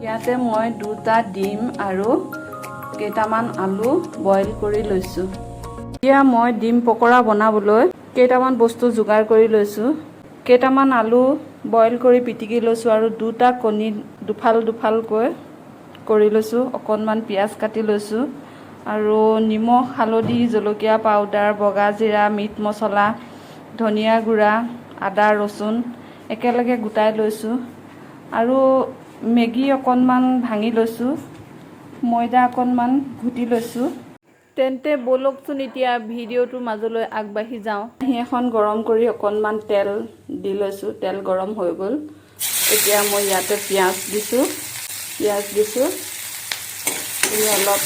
ইয়াতে মই দুটা ডিম আৰু কেইটামান আলু বইল কৰি লৈছো। এতিয়া মই ডিম পকৰা বনাবলৈ কেইটামান বস্তু যোগাৰ কৰি লৈছো। কেইটামান আলু বইল কৰি পিটিকি লৈছো আৰু দুটা কণী দুফালকৈ কৰি লৈছো। অকণমান পিয়াজ কাটি লৈছো আৰু নিমখ, হালধি, জলকীয়া পাউডাৰ, বগা জিৰা, মিট মছলা, ধনিয়া গুড়া, আদা, ৰচুন একেলগে গোটাই লৈছো আৰু মেগী অকণমান ভাঙি লৈছো, ময়দা অকণমান ঘুটি লৈছো। তেন্তে বলকচোন এতিয়া ভিডিঅ'টোৰ মাজলৈ আগবাঢ়ি যাওঁ। কাঁহী এখন গৰম কৰি অকণমান তেল দি লৈছো। তেল গৰম হৈ গ'ল। এতিয়া মই ইয়াতে পিঁয়াজ দিছো। অলপ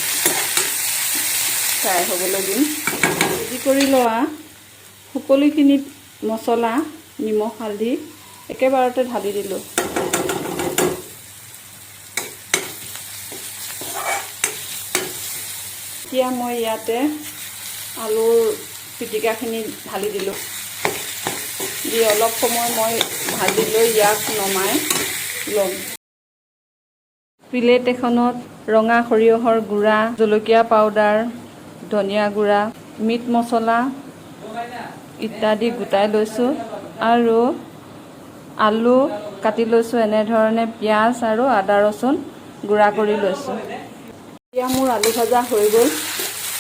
ফ্ৰাই হ'বলৈ দিম। ৰেডি কৰি লোৱা সকলোখিনি মছলা, নিমখ, হালধি একেবাৰতে ঢালি দিলোঁ। এতিয়া মই ইয়াতে আলুৰ পিটিকাখিনি ঢালি দিলোঁ। দি অলপ সময় মই ভাজি লৈ ইয়াক নমাই ল'ম। প্লেট এখনত ৰঙা সৰিয়হৰ গুড়া, জলকীয়া পাউডাৰ, ধনিয়া গুড়া, মিট মছলা ইত্যাদি গোটাই লৈছোঁ আৰু আলু কাটি লৈছোঁ এনেধৰণে, পিঁয়াজ আৰু আদা ৰচুন গুড়া কৰি লৈছোঁ। এতিয়া মোৰ আলু ভাজা হৈ গ'ল।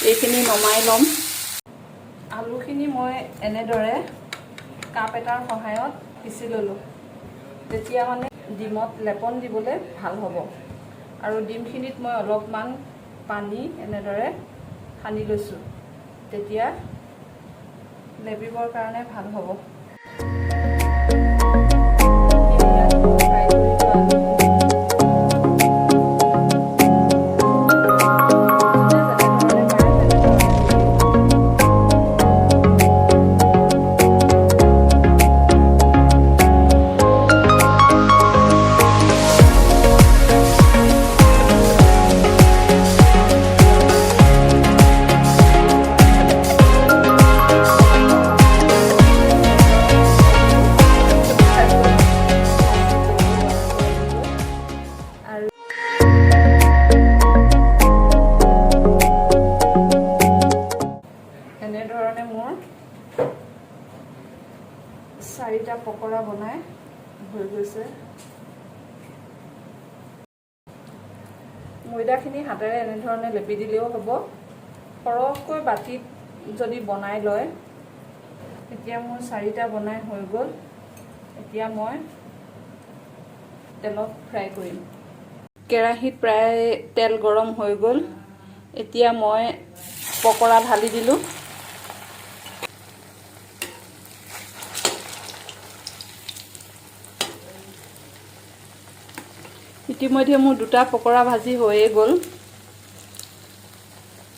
এইখিনি নমাই ল'ম। আলুখিনি মই এনেদৰে কাপ এটাৰ সহায়ত পিচি ল'লোঁ। তেতিয়া মানে ডিমত লেপন দিবলৈ ভাল হ'ব। আৰু ডিমখিনিত মই অলপমান পানী এনেদৰে সানি লৈছোঁ। তেতিয়া লেপিবৰ কাৰণে ভাল হ'ব। এনেধৰণে মোৰ 4টা পকৰা বনাই হৈ গৈছে। ময়দাখিনি হাতেৰে এনেধৰণে লেপি দিলেও হ'ব। সৰহকৈ বাতিত যদি বনাই লয়, এতিয়া মোৰ 4টা বনাই হৈ গ'ল। এতিয়া মই তেলত ফ্ৰাই কৰিম। কেৰাহীত প্ৰায় তেল গৰম হৈ গ'ল। এতিয়া মই পকৰা ঢালি দিলোঁ। ইতিমধ্যে মোৰ 2টা পকৰা ভাজি হৈয়ে গ'ল।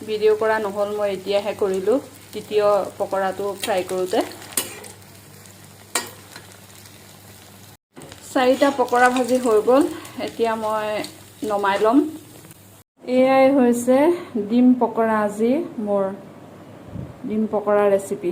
ভিডিঅ' কৰা নহ'ল, মই এতিয়াহে কৰিলোঁ তৃতীয় পকৰাটো ফ্ৰাই কৰোঁতে। 4টা পকৰা ভাজি হৈ গ'ল। এতিয়া মই নমাই ল'ম। এয়াই হৈছে ডিম পকৰা। আজি মোৰ ডিম পকৰা ৰেচিপি।